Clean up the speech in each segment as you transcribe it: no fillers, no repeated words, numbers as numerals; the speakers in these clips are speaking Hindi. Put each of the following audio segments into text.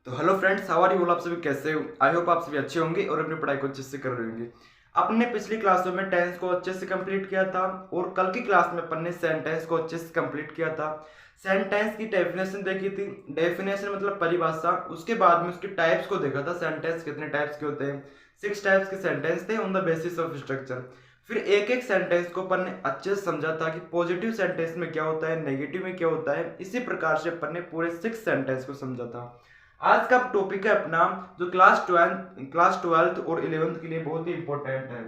तो hello friends, how are you all? आप सभी कैसे हो? आई होप आप सभी अच्छे होंगे और अपनी पढ़ाई को अच्छे से कर रहे होंगे। अपने पिछली क्लासों में टेंस को अच्छे से कंप्लीट किया था और कल की क्लास में अपन ने सेंटेंस को अच्छे से कंप्लीट किया था। सेंटेंस की डेफिनेशन देखी थी। डेफिनेशन मतलब परिभाषा। उसके बाद में उसके टाइप्स को देखा था। सेंटेंस कितने टाइप्स के होते हैं? 6 टाइप्स के सेंटेंस थे on the basis of structure. फिर एक एक सेंटेंस को अपन ने अच्छे से समझा था कि पॉजिटिव सेंटेंस में क्या होता है, नेगेटिव में क्या होता है। इसी प्रकार से अपन ने पूरे 6 सेंटेंस को समझा था। आज का टॉपिक है अपना जो क्लास ट्वेल्थ और 11th के लिए बहुत ही इंपॉर्टेंट है।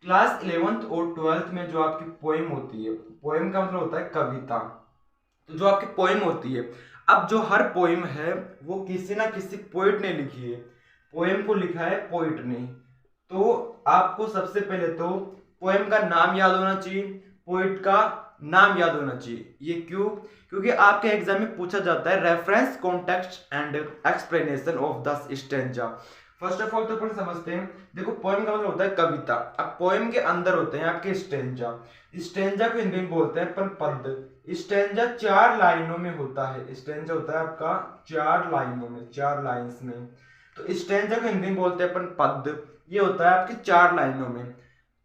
क्लास 11th और 12th में जो आपकी पोएम होती है, पोएम का मतलब होता है कविता। तो जो आपकी पोएम होती है, अब जो हर पोएम है वो किसी ना किसी पोइट ने लिखी है। पोएम को लिखा है पोइट ने। तो आपको सबसे पहले तो पोएम का नाम याद होना चाहिए, पोइट का नाम याद होना चाहिए। ये क्यों? क्योंकि आपके एग्जाम में पूछा जाता है reference, context and explanation of the stanza. First of all तो अपन समझते हैं। देखो, पोएम का मतलब होता है कविता। अब पोएम के अंदर होते हैं आपके स्टेंजा। स्टेंजा को हिंदी में बोलते हैं अपन पद। स्टेंजा 4 लाइनों में होता है। स्टेंजा होता है आपका 4 लाइनों में, 4 लाइंस में। तो स्टेंजा को हिंदी में बोलते हैं अपन पद। ये होता है आपकी 4 लाइनों में।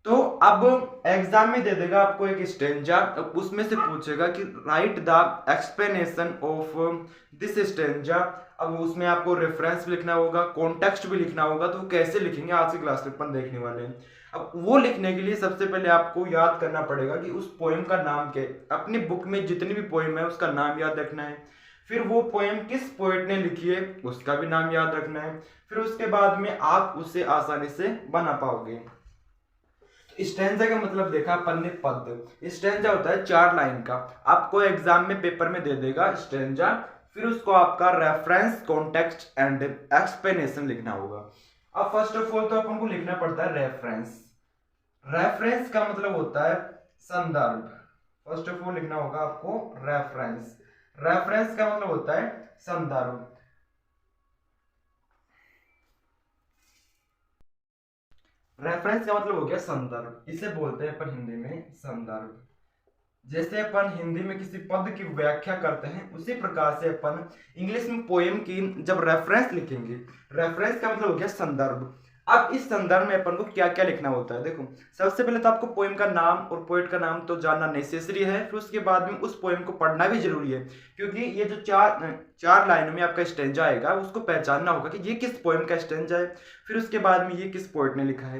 तो अब एग्जाम में दे देगा आपको एक स्टेंजा, उसमें से पूछेगा कि right the explanation of this stanza. अब उसमें आपको रेफरेंस भी लिखना होगा, कॉन्टेक्स्ट भी लिखना होगा। तो कैसे लिखेंगे आज की क्लास में अपन देखने वाले हैं। अब वो लिखने के लिए सबसे पहले आपको याद करना पड़ेगा कि उस पोएम का नाम क्या है। अपनी बुक में जितनी भी पोएम है उसका नाम याद रखना है। फिर वो पोएम किस पोएट ने लिखी है उसका भी नाम याद रखना है। फिर उसके बाद में आप उसे आसानी से बना पाओगे। स्टेंजा का मतलब देखा अपन ने पद। स्टेंजा होता है 4 लाइन का। आपको एग्जाम में पेपर में दे देगा स्टेंजा। फिर उसको आपका रेफरेंस, कॉन्टेक्स्ट एंड एक्सप्लेनेशन लिखना होगा। अब फर्स्ट ऑफ ऑल तो अपन को लिखना पड़ता है रेफरेंस। रेफरेंस का मतलब होता है संदर्भ। फर्स्ट ऑफ ऑल लिखना होगा आपको रेफरेंस। रेफरेंस का मतलब होता है संदर्भ। रेफरेंस का मतलब हो गया संदर्भ। इसे बोलते हैं अपन हिंदी में संदर्भ। जैसे अपन हिंदी में किसी पद की व्याख्या करते हैं, उसी प्रकार से अपन इंग्लिश में पोएम की जब रेफरेंस लिखेंगे, रेफरेंस का मतलब हो गया संदर्भ। अब इस संदर्भ में अपन को क्या क्या लिखना होता है। देखो, सबसे पहले तो आपको पोएम का नाम और पोएट का नाम तो जानना नेसेसरी है। फिर उसके बाद में उस पोएम को पढ़ना भी जरूरी है, क्योंकि ये जो चार लाइनों में आपका स्टेंजा आएगा उसको पहचानना होगा कि ये किस पोएम का स्टेंजा है। फिर उसके बाद में ये किस पोएट ने लिखा है।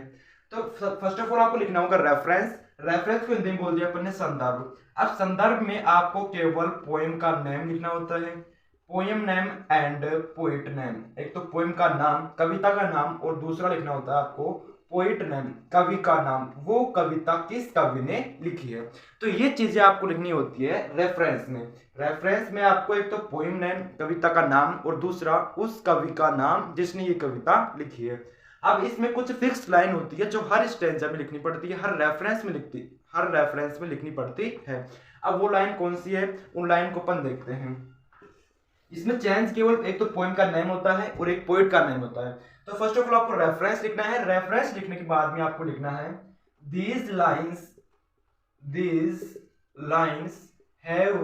तो फर्स्ट ऑफ ऑल आपको लिखना होगा रेफरेंस। रेफरेंस को हिंदी में बोल दिया अपन ने संदर्भ। अब संदर्भ में आपको केवल पोएम का नेम लिखना होता है, poem name and poet name. एक तो पोएम का नाम, कविता का नाम, और दूसरा लिखना होता है आपको पोएट नेम, कवि का नाम, वो कविता किस कवि ने लिखी है। तो ये चीजें आपको लिखनी होती है रेफरेंस में। रेफरेंस में आपको एक तो पोएम नेम, कविता का नाम, और दूसरा उस कवि का नाम जिसने ये कविता लिखी है। अब इसमें कुछ फिक्स लाइन होती है जो हर स्टेंजा में लिखनी पड़ती है, हर रेफरेंस में लिखनी पड़ती है। अब वो लाइन कौन सी है, उन लाइन को अपन देखते हैं। इसमें चेंज केवल एक तो पोएम का नेम होता है और एक पोएट का नेम होता है। तो फर्स्ट ऑफ ऑल आपको रेफरेंस लिखना है। रेफरेंस लिखने के बाद में आपको लिखना है these lines have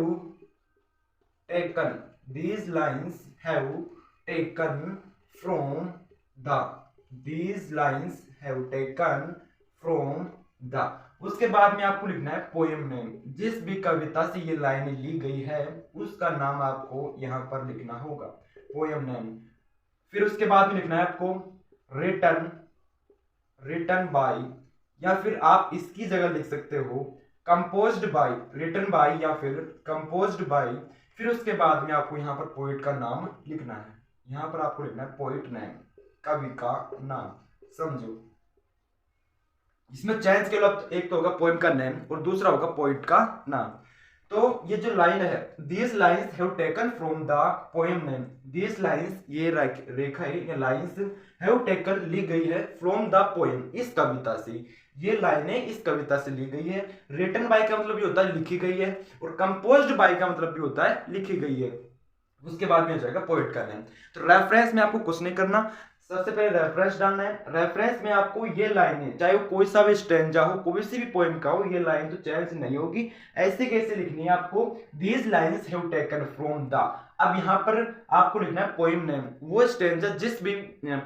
taken, these lines have taken from the, these lines have taken from the। उसके बाद में आपको लिखना है पोएम नेम। जिस भी कविता से ये लाइन ली गई है उसका नाम आपको यहाँ पर लिखना होगा, पोएम नेम। फिर उसके बाद में लिखना है आपको रिटन बाय, या फिर आप इसकी जगह लिख सकते हो कंपोज्ड बाय, रिटन बाय या फिर कंपोज्ड बाय। फिर उसके बाद में आपको यहाँ पर पोएट का नाम लिखना है। यहाँ पर आपको लिखना है पोएट नेम, कवि का नाम। समझो, इसमें चेंज के लिए एक तो होगा पोएम का नेम और दूसरा होगा पोएट का नाम। तो ये जो लाइन है, these lines have taken from the poem name. These lines, ये रेखा है, ये लाइन्स हैव टेकन ली गई है फ्रॉम द पोएम, इस कविता से। ये लाइनें इस कविता से ली गई है। रिटन बाय का मतलब ये होता है लिखी गई है, और कंपोज्ड बाय का मतलब भी होता है लिखी गई है। उसके बाद में हो जाएगा पोएट का नेम। तो रेफरेंस में आपको कुछ नहीं करना, सबसे पहले रेफरेंस डालना है। रेफरेंस में आपको ये लाइनें, चाहे वो कोई सा भी स्टैंजा हो, कोई सी भी पोएम का हो, ये लाइन तो चेंज नहीं होगी। ऐसे कैसे लिखनी है आपको, these lines have taken from the. अब यहाँ पर आपको लिखना है पोएम नेम, वो स्टैंजा जिस भी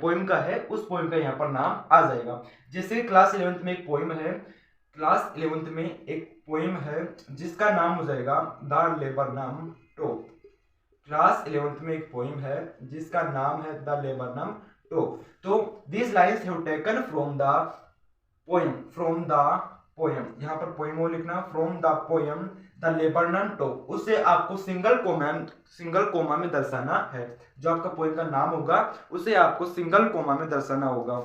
पोएम का है उस पोएम का यहाँ पर नाम आ जाएगा। जैसे क्लास 11th में एक पोएम है, क्लास 11th में एक पोएम है जिसका नाम हो जाएगा द लेबर नाम टॉप। क्लास 11th में एक पोएम है जिसका नाम है द लेबर नाम टॉप। तो this lines have taken from the poem, from the poem, यहाँ पर पोएम वो लिखना, from the poem the labour नाम टॉप। उसे आपको सिंगल कोमा में दर्शाना है। जो आपका पोएम का नाम होगा उसे आपको सिंगल कोमा में दर्शाना होगा।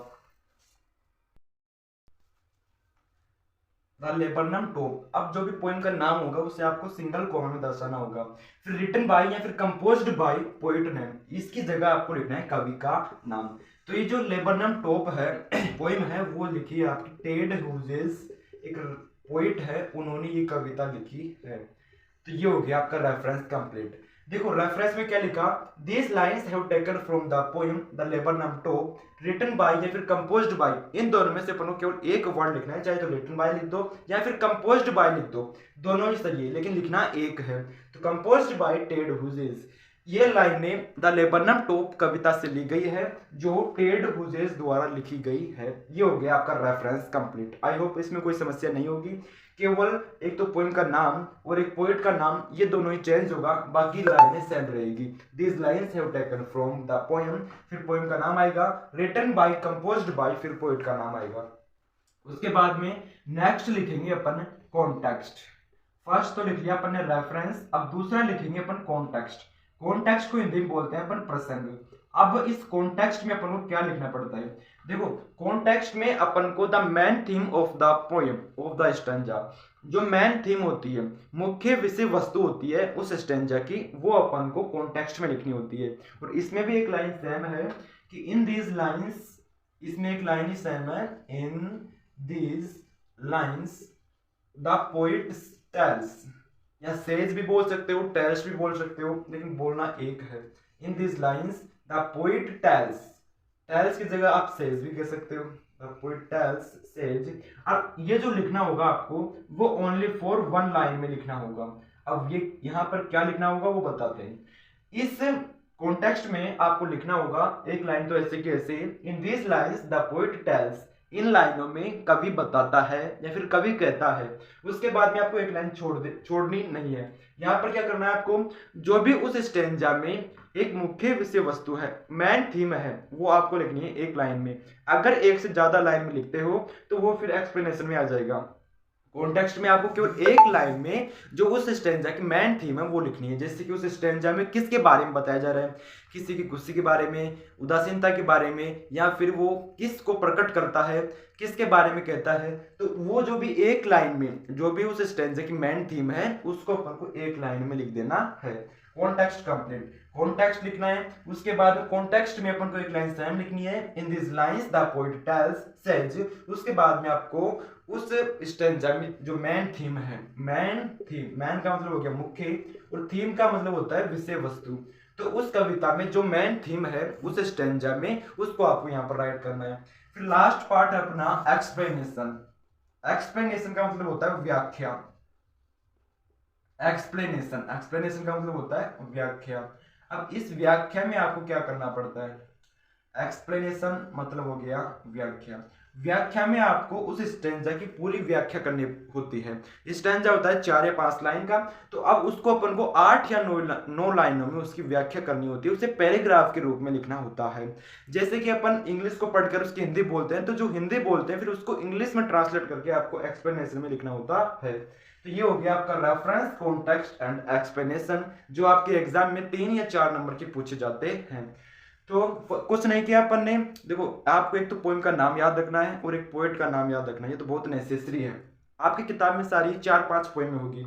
द लेबर नाम टॉप। अब जो भी पोएम का नाम होगा उसे आपको सिंगल कोमा में दर्शाना होगा। फिर रिटन बाय या फिर कंपोज्ड बाय पोएट नेम, इसकी जगह आपको लिखना है कवि का नाम। तो ये जो लेबर नाम टॉप है पोएम है वो लिखी है आपकी टेड ह्यूजेस, एक पोएट है, उन्होंने ये कविता लिखी है। तो ये हो गया आपका रेफरेंस कंप्लीट। देखो रेफरेंस में क्या लिखा, this lines have taken from the poem the labour नाम टॉप रिटन बाय या फिर कंपोज्ड बाय। इन दोनों में से अपन को केवल एक वर्ड लिखना है, चाहे तो रिटन बाय लिख दो या फिर कंपोज्ड बाय लिख दो, दोनों ही सही है, लेकिन लिखना एक है। तो कंपोज्ड बाय टेड ह्यूजेस, ये लाइनें द लेबर नाम टॉप कविता से ली गई है जो टेड ह्यूजेस द्वारा लिखी गई है। ये हो गया आपका रेफरेंस कंप्लीट। आई होप इसमें कोई समस्या नहीं होगी। केवल एक तो पोएम का नाम और एक पोएट का नाम, ये दोनों ही चेंज होगा, बाकी लाइनें सेम रहेगी। This lines have taken from the poem, फिर पोएम का नाम आएगा, रिटन बाय, कंपोज्ड बाय, फिर पोएट का नाम आएगा। उसके बाद में नेक्स्ट लिखेंगे अपन कॉन्टेक्स्ट। फर्स्ट तो लिख लिया अपन ने रेफरेंस, अब दूसरा लिखेंगे अपन कॉन्टेक्स्ट। कॉन्टेक्स्ट को हिंदी में बोलते हैं अपन प्रसंग। अब इस कॉन्टेक्स्ट में अपन को क्या लिखना पड़ता है, देखो कॉन्टेक्स्ट में अपन को the main theme of the poem of the stanza, जो मेन थीम होती है, मुख्य विषय वस्तु होती है उस स्टैंजा की, वो अपन को कॉन्टेक्स्ट में लिखनी होती है। और इसमें भी एक लाइन सेम है कि इन दीज लाइन्स, इसमें एक लाइन ही सेम है, in these lines the poet tells, या सेज भी बोल सकते हो, टेल्स भी बोल सकते हो, लेकिन बोलना एक है। In this lines the poet tells, tells की जगह आप सेज भी कह सकते हो, द पोएट टेल्स सेज। अब ये जो लिखना होगा आपको वो ओनली फॉर वन लाइन में लिखना होगा। अब ये यहाँ पर क्या लिखना होगा वो बताते हैं। इस कॉन्टेक्स्ट में आपको लिखना होगा एक लाइन तो ऐसे कि ऐसे, in this lines the poet tells, इन लाइनों में कवि बताता है या फिर कवि कहता है। उसके बाद में आपको एक लाइन छोड़नी नहीं है। यहाँ पर क्या करना है आपको, जो भी उस स्टेंजा में एक मुख्य विषय वस्तु है, मेन थीम है, वो आपको लिखनी है एक लाइन में। अगर एक से ज्यादा लाइन में लिखते हो तो वो फिर एक्सप्लेनेशन में आ जाएगा। कॉन्टेक्स्ट में आपको केवल एक लाइन में जो उस स्टेंजा की मेन थीम है वो लिखनी है। जैसे कि उस स्टेंजा में किसके बारे में बताया जा रहा है, किसी की गुस्से के बारे में, उदासीनता के बारे में, या फिर वो किसको प्रकट करता है, किसके बारे में कहता है। तो वो जो भी एक लाइन में जो भी उस स्टेंजा की मेन थीम है उसको अपन को एक लाइन में लिख देना है। कॉन्टेक्स्ट कंप्लीट, कॉन्टेक्स्ट लिखना है। उसके बाद कॉन्टेक्स्ट में अपन को एक लाइन सेम लिखनी है, in this lines the poet tells says. उसके बाद में आपको उस स्टेंजा में जो मेन थीम है, मेन थीम, मैन का मतलब हो गया मुख्य और थीम का मतलब होता है विषय वस्तु। तो उस कविता में जो मेन थीम है उस स्टेंजा में उसको आपको यहाँ पर राइट करना है। फिर लास्ट पार्ट है अपना एक्सप्लेनेशन। एक्सप्लेनेशन का मतलब होता है व्याख्या। एक्सप्लेनेशन, एक्सप्लेनेशन का मतलब होता है व्याख्या। अब इस व्याख्या में आपको क्या करना पड़ता है, एक्सप्लेनेशन मतलब हो गया व्याख्या। व्याख्या में आपको उस स्टैंजा की पूरी व्याख्या करनी होती है। स्टैंजा होता है 4 या 5 लाइन का, तो अब उसको अपन को 8 या 9 लाइनों में उसकी व्याख्या करनी होती है। उसे पैराग्राफ के रूप में लिखना होता है। जैसे कि अपन इंग्लिश को पढ़कर उसकी हिंदी बोलते हैं, तो जो हिंदी बोलते हैं फिर उसको इंग्लिश में ट्रांसलेट करके आपको एक्सप्लेनेशन में लिखना होता है। तो ये हो गया आपका रेफरेंस, कॉन्टेक्स्ट एंड एक्सप्लेनेशन, जो आपके एग्जाम में 3 या 4 नंबर के पूछे जाते हैं। तो कुछ नहीं किया अपन ने, देखो आपको एक तो पोएम का नाम याद रखना है और एक पोएट का नाम याद रखना है। ये तो बहुत नेसेसरी है। आपकी किताब में सारी 4-5 पोएमें होगी,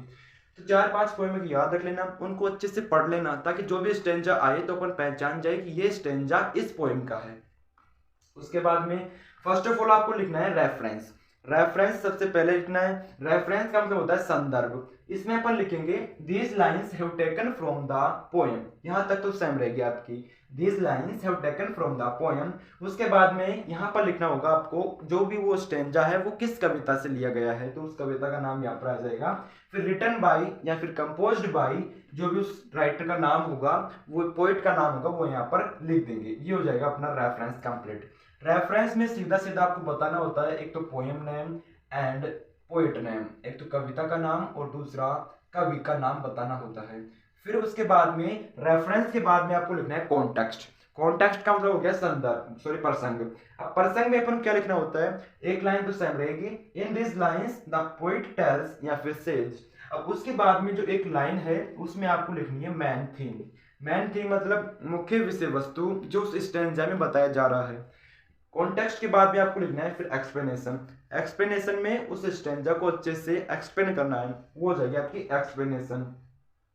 तो 4-5 पोएमें याद रख लेना, उनको अच्छे से पढ़ लेना, ताकि जो भी स्टेंजा आए तो अपन पहचान जाए कि ये स्टेंजा इस पोएम का है। उसके बाद में फर्स्ट ऑफ ऑल आपको लिखना है रेफरेंस। रेफरेंस सबसे पहले लिखना है। रेफरेंस का मतलब होता है संदर्भ। इसमें अपन लिखेंगे these lines have taken from the poem. यहाँ तक तो सेम रहेगी आपकी, these lines have taken from the poem. उसके बाद में यहाँ पर लिखना होगा आपको जो भी वो स्टेंजा है वो किस कविता से लिया गया है, तो उस कविता का नाम यहाँ पर आ जाएगा। फिर रिटन बाई या फिर कंपोज्ड बाई, जो भी उस राइटर का नाम होगा, वो पोइट का नाम होगा, वो यहाँ पर लिख देंगे। ये हो जाएगा अपना रेफरेंस कंप्लीट। रेफरेंस में सीधा सीधा आपको बताना होता है एक तो poem name and poet name, एक तो कविता का नाम और दूसरा कवि का नाम बताना होता है। फिर उसके बाद में रेफरेंस के बाद में आपको लिखना है कॉन्टेक्स्ट। कॉन्टेक्स्ट का मतलब हो गया संदर्भ, सॉरी प्रसंग। अब प्रसंग में अपन क्या लिखना होता है, एक लाइन तो सेम रहेगी, in this lines the poet tells या फिर सेज। अब उसके बाद में जो एक लाइन है उसमें आपको लिखनी है मैन थीम। मैन थीम मतलब मुख्य विषय वस्तु जो उस स्टैंजा में बताया जा रहा है। कॉन्टेक्स्ट के बाद भी आपको लिखना है फिर एक्सप्लेनेशन। एक्सप्लेनेशन में उस स्टैंजा को अच्छे से एक्सप्लेन करना है, वो हो जाएगी आपकी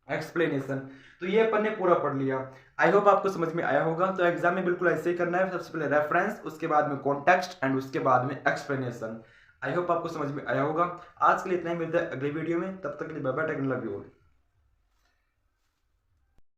एक्सप्लेनेशन। तो ये अपन ने पूरा पढ़ लिया। आई होप आपको समझ में आया होगा। तो एग्जाम में बिल्कुल ऐसे ही करना है, सबसे पहले रेफरेंस, उसके बाद में कॉन्टेक्स्ट एंड उसके बाद में एक्सप्लेनेशन। आई होप आपको समझ में आया होगा। आज के लिए इतना ही, मिलता है अगली वीडियो में, तब तक के लिए bye bye, take care, love you all.